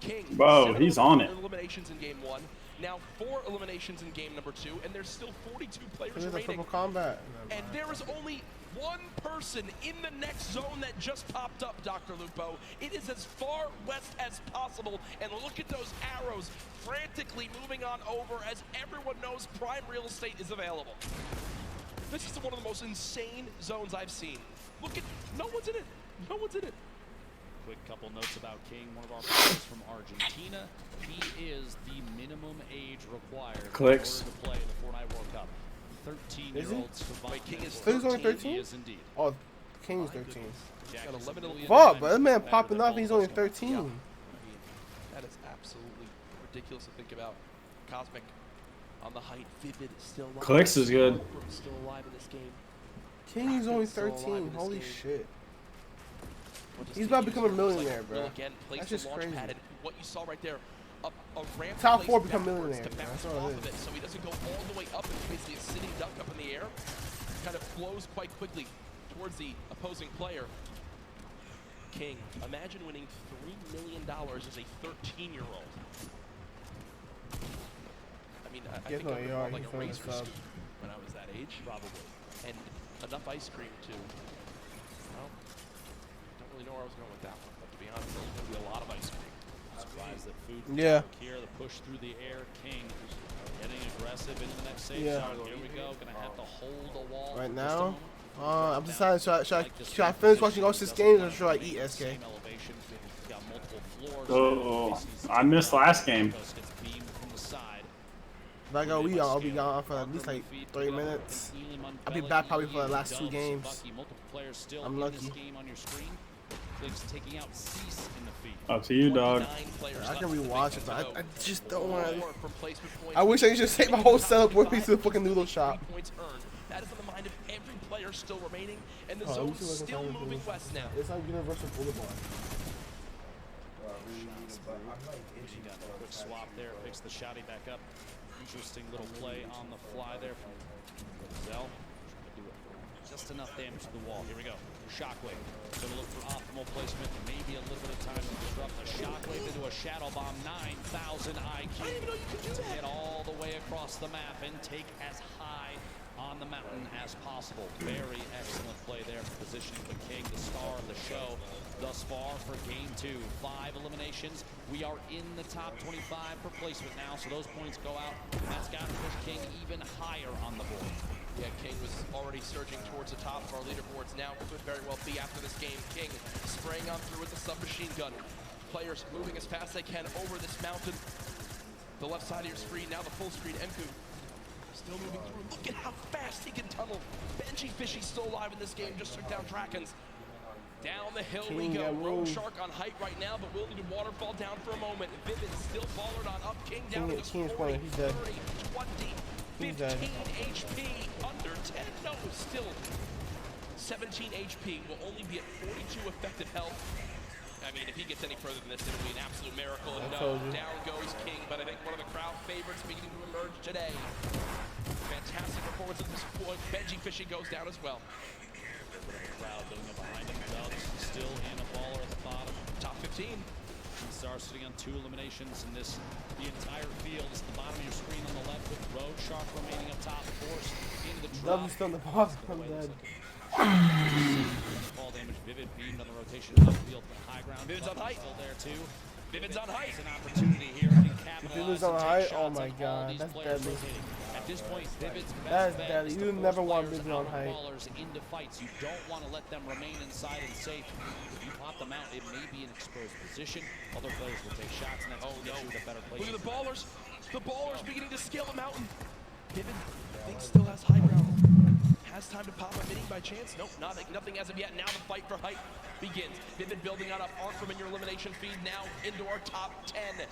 King, Bro, he's on it. Eliminations in game 1. Now 4 eliminations in game number 2, and there's still 42 players Look at the remaining. triple combat. And there is only one person in the next zone that just popped up, Dr. Lupo. It is as far west as possible, and look at those arrows frantically moving on over as everyone knows prime real estate is available. This is one of the most insane zones I've seen. Look at, no one's in it. No one's in it. Quick couple notes about King, one of our players from Argentina. He is the minimum age required Clicks. in order to play the Fortnite World Cup. 13-year-old Savant. Wait, King is So he's only 13? He is indeed. Oh, King's 13. Jack Got is 11 a million Fuck, times but that man better popping than off, he's only both of us. 13. I mean, that is absolutely ridiculous to think about. Cosmic on the height, Vivid still alive. Clicks is good. Still alive in this game. King is only Still alive 13. in this Holy game. shit. What does He's he about to use? become a Looks millionaire, Will bro. again, place That's the just launch crazy. pad, and what you saw right there, a ramp Top placed 4 become backwards millionaire, to bro. bounce That's all off it of is. it, so he doesn't go all the way up. It's basically a sitting duck up in the air. Kind of flows quite quickly towards the opposing player. King, imagine winning $3 million as a 13-year-old. I mean, I think I would want like a race for when I was that age, probably. And enough ice cream to, well, don't really know where I was going with that one. But to be honest, there's going to be a lot of ice cream. Surprised that food Yeah. here, the push through the air. King getting aggressive into the next safe Yeah. zone. Here we go. Gonna have to hold the wall Right for just a now, moment. I'm deciding should I finish watching all 6 games or should I eat SK? Same elevation, got multiple floors. Oh, I missed last game. Gets beamed from the side. If I go eat, I'll be gone for at least like 30 minutes. I'll be back probably for the last 2 games. I'm lucky. Clicks taking out Cease in the feed. Up to you, dog. I can rewatch it, but I just don't want to. From placement points. I wish I could just take my whole setup with me to the fucking noodle shop. 3 points earned. That is on the mind of every player still remaining, and the Oh, zone's let me see what I can still find in moving Blue. west now. It's on Universal Boulevard. Shots through. He got a quick swap there, picks the shotty back up. Interesting little play on the fly there from Zell. Trying to do just enough damage to the wall. Here we go. Shockwave. Gonna look for optimal placement. Maybe a little bit of time to disrupt the Shockwave into a Shadow Bomb. 9,000 IQ to get all the way across the map and take as high on the mountain as possible. Very excellent play there for positioning the King, the star of the show thus far for game 2. 5 eliminations. We are in the top 25 for placement now, so those points go out. That's got to push King even higher on the board. Yeah, King was already surging towards the top of our leaderboards. Now could very well be after this game. King spraying on through with the submachine gun. Players moving as fast as they can over this mountain. The left side of your screen, now the full screen. Emku still moving through. Look at how fast he can tunnel. Benji Fishy still alive in this game, just took down Drakens. Down the hill we go. Road Shark on height right now, but we'll need a waterfall down for a moment. Vivid still followed on up. King down to 40, 30, 20, 15 HP, under 10. No, still 17 HP. Will only be at 42 effective health. I mean, if he gets any further than this, it'll be an absolute miracle. And no, down goes King, but I think one of the crowd favorites beginning to emerge today. Fantastic performance at this point. Benji Fishy goes down as well. Crowd building up behind him. Dubs still in a baller at the bottom. Top 15. Star sitting on 2 eliminations in this. The entire field is the bottom of your screen on the left with Road Shark remaining up top, forced into the drop. Dubs still in the bottom. I'm dead. Fall damage. Vivid beamed on the rotation upfield, but high ground. Vivid's on height. Still there too. Vivid's on height. It's an opportunity here to capitalize. Vivid's on height. Oh my god, that's deadly. At this point, Vivid's that's deadly. You never want Vivid on height. Into fights, you don't want to let them remain inside and safe. If you pop them out, it may be an exposed position. Other players will take shots, and that's what gets you the better place. Look at the ballers. The ballers beginning to scale the mountain. Vivid, I think, still has high ground. Has time to pop a mini by chance? Nope, nothing as of yet. Now the fight for height begins. Vivid building on up. Arkham in your elimination feed now into our top 10.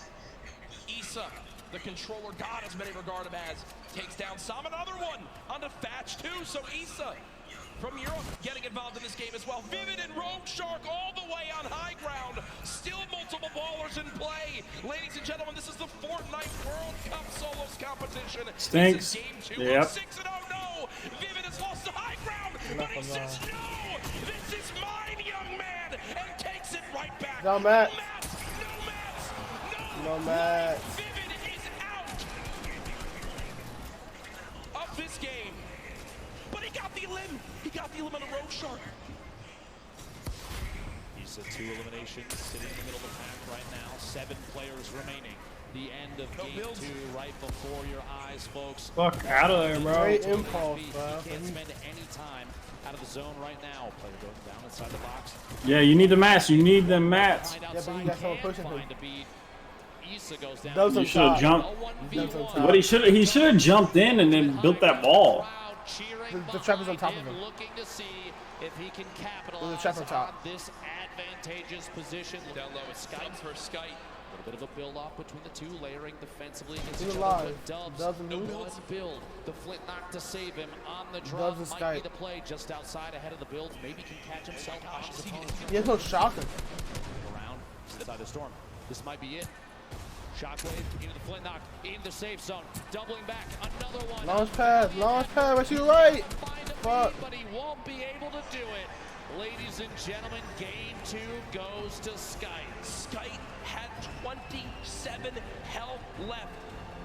Issa, the controller god as many regard him as, takes down Sam. Another one onto Thatch too. So Issa from Europe getting involved in this game as well. Vivid and Road Shark all the way on high ground. Still multiple ballers in play. Ladies and gentlemen, this is the Fortnite World Cup Solos competition. Stinks. This is game 2 yep. of 6-0. No, Vivid has lost the high ground, but he says no. This is mine, young man, and takes it right back. No mats. No mats. Vivid is out of this game. But he got the limb. He got the limb on a Road Shark. He's at 2 eliminations, sitting in the middle of the pack right now. 7 players remaining. The end of game 2 right before your eyes, folks. Fuck out of there, bro. Great impulse, bro. He can't spend any time out of the zone right now. Player going down inside the box. Yeah, you need the mats. You need the mats. Yeah, but you got someone pushing him. Issa goes down. Dubs You on should have top. jumped. What he should have jumped in and then built that ball. The trap is on top of him. Looking to see if he can capitalize There's a trap on top. this advantageous position. Down low, it's Skype for Skype. A little bit of a build-off between the two, layering defensively against He's each alive. other. But Dubs and no who? one build. The flint knock to save him on the drop. Dubs and Might be Skype. the play just outside ahead of the build. Maybe can catch himself. He has no shocker. Around inside the storm. This might be it. Shockwave into the flint knock, in the safe zone, doubling back, another one. Launch pad, but you right. Fuck. But he won't be able to do it. Ladies and gentlemen, game 2 goes to Skype. Skype had 27 health left,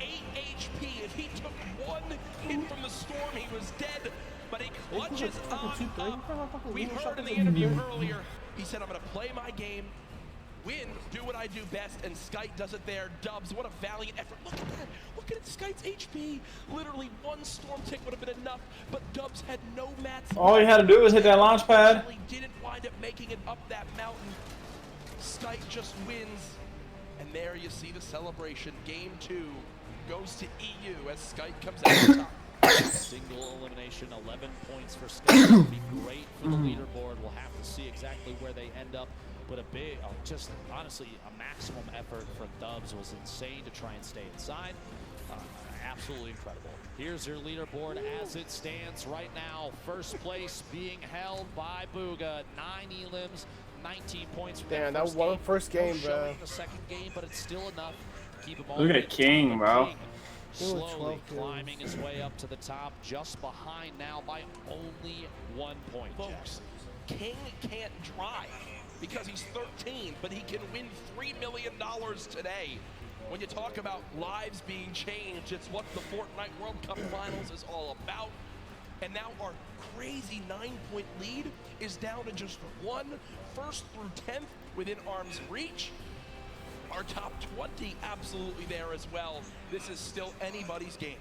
8 HP. If he took one hit from the storm, he was dead. But he clutches on up. We heard in the interview earlier, he said, I'm going to play my game, win, do what I do best, and Skype does it there. Dubs, what a valiant effort. Look at that. Look at Skype's HP. Literally one storm tick would have been enough, but Dubs had no mats. All he had to do was hit that launch pad. He didn't wind up making it up that mountain. Skype just wins. And there you see the celebration. Game 2 goes to EU as Skype comes out on top. Single elimination, 11 points for Skype. Would be great for the leaderboard. We'll have to see exactly where they end up. But a big, just honestly, a maximum effort from Dubs was insane to try and stay inside. Absolutely incredible. Here's your leaderboard as it stands right now. First place being held by Bugha, 9 elims, 19 points from Damn, that that one first game, No bro. showing in the second game, but it's still enough to keep him all Look the way at to the King, top. bro. King King with slowly 12 kills. climbing his way up to the top, just behind now by only 1 point. Folks, King can't drive because he's 13, but he can win $3 million today. When you talk about lives being changed, it's what the Fortnite World Cup Finals is all about. And now our crazy 9-point lead is down to just one, first through 10th within arm's reach. Our top 20 absolutely there as well. This is still anybody's game.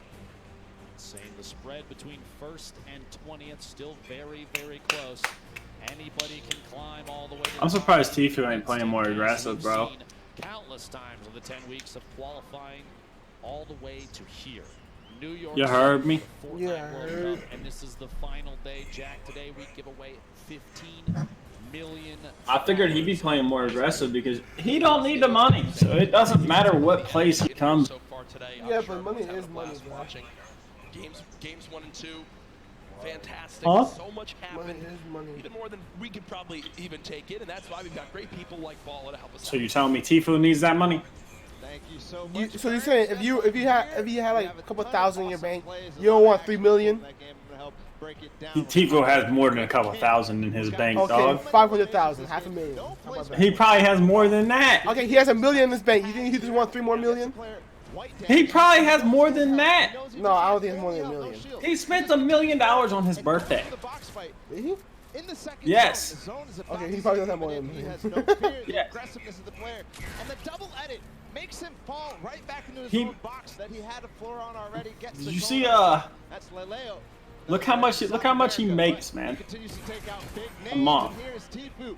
Saying the spread between first and 20th still very, very close. Anybody can climb all the way to the I'm top. surprised Tfue ain't playing more aggressive, bro. We've seen countless times in the 10 weeks of qualifying all the way to here. New York You City, heard me? Fortnite Yeah, I World heard. Cup, and this is the final day. Jack, today we give away 15 million. I figured he'd be playing more aggressive because he don't need the money, so it doesn't matter what place he comes. So far today, Yeah, I'm sure but money everyone's is having a money, blast bro. watching. Games 1 and 2, fantastic. Huh? So much Money happened. is money. Even more than we could probably even take it, and that's why we've got great people like Balla to help us So out. you telling me Tfue needs that money? Thank you so You, much. so you're saying if you had like a couple thousand in your bank, you don't want 3 million? Tfue has more than a couple thousand in his bank, Okay, dog. 500,000, half a million. How about that? He probably has more than that. Okay, he has $1 million in his bank. You think he just want 3 more million? He probably has more than that. No, I don't think it's more than $1 million. He spent $1 million on his birthday. Did he? In the second Yes. zone, the zone is about Okay, to he probably set doesn't have more in. than He me. has no fear, the Yes. aggressiveness of the player. And the double edit makes him fall right back into his He- own box that he had a floor on already. Gets Did the you goal. see, That's Leleo. look how much he makes, man. He continues to take out big A names, month. and here's Tfue.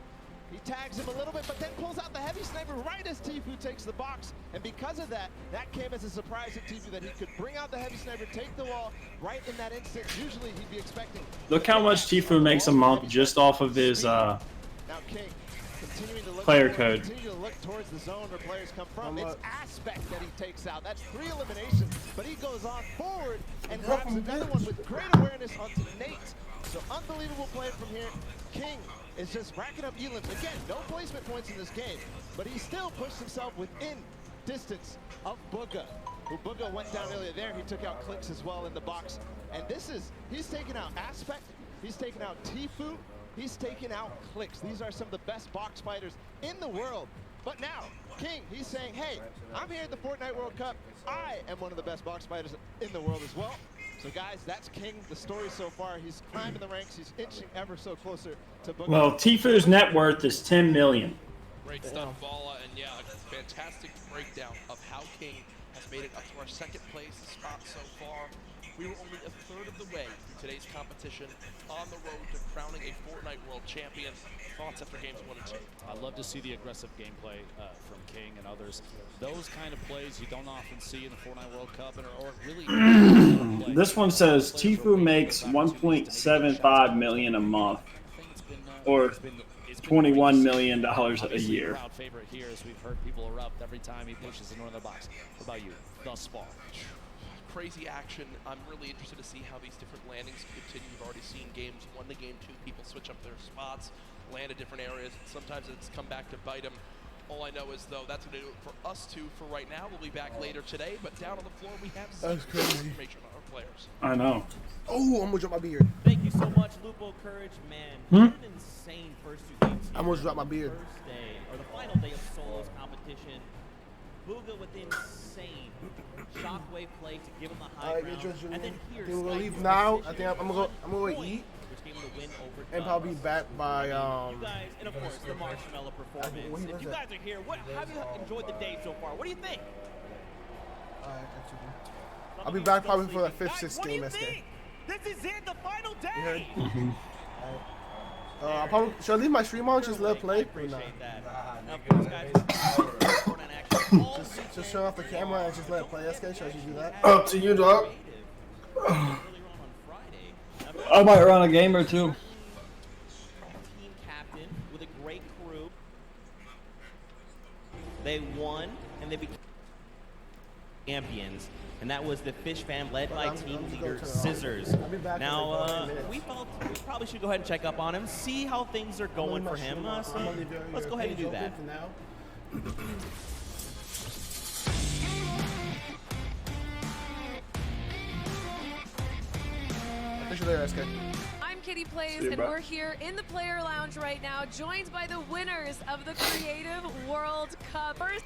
He tags him a little bit, but then pulls out the heavy sniper right as Tfue takes the box. And because of that, that came as a surprise to Tfue that he could bring out the heavy sniper, take the wall right in that instant. Usually he'd be expecting. Look how much Tfue makes a month just off of his Now King continuing to look player forward, code. continue to look towards the zone where players come from. I'm It's up. Aspect that he takes out. That's 3 eliminations, but he goes on forward and grabs another one with great awareness onto Nate. So unbelievable play from here. King is just racking up elims. Again, no placement points in this game, but he still pushed himself within distance of Bugha. Who Bugha went down earlier there. He took out Clicks as well in the box. And he's taken out Aspect, he's taken out Tfue, he's taken out Clicks. These are some of the best box fighters in the world. But now, King, he's saying, hey, I'm here at the Fortnite World Cup. I am one of the best box fighters in the world as well. So guys, that's King, the story so far. He's climbing the ranks, he's inching ever so closer to Bugha. Well, Tfue's net worth is 10 million. Great stuff, Balla, and yeah, a fantastic breakdown of how King has made it up to our second place spot so far. We were only a third of the way through today's competition, on the road to crowning a Fortnite World Champion. Thoughts after games 1 and 2? I love to see the aggressive gameplay from King and others. Those kind of plays you don't often see in the Fortnite World Cup, or really. This one says Tfue makes 1.75 million a month, or $21 million a year. Crowd favorite here, as we've heard people erupt every time he pushes into another box. What about you, thus far? Crazy action. I'm really interested to see how these different landings continue. You've already seen games 1 to game 2. People switch up their spots, land at different areas. Sometimes it's come back to bite them. All I know is, though, that's going to do it for us two for right now. We'll be back later today, but down on the floor we have That's zero crazy. information on our players. I know. Oh, I'm gonna drop my beard. Thank you so much, Lupo Courage, man. What an insane first 2 games. I'm gonna drop my beard. First day, or the final day of solos competition. Bugha with insane shockwave play to give him the high Alright, ground. get dressed, And then I here's think we're gonna Sky leave with now. I precision think I'm gonna go point, eat which gave him the win over and probably be back by you guys, and of course the marshmallow performance. when If was you that? guys are here, how have you enjoyed the day so far? What do you think? Alright, that's okay. Some I'll of be you back still probably for the sleeping. 5th, Guys, 6th what do game you SK. think? This is it, the final You heard? day. I'll probably, should I leave my stream on? Just let it play? I Or appreciate not? that. Now, of course, guys, Fortnite action all Just turn off the camera and just let it play SK? Should I just do that? Up to you, dog. earlier on Friday. I might run a game or two. Team captain with a great crew. They won, and they became champions, and that was the Fish fam led by team leader Scissors. Now, we felt we probably should go ahead and check up on him, see how things are going for him. So let's go ahead and do that. I'm Kitty Plays, and we're here in the player lounge right now, joined by the winners of the Creative World Cup. First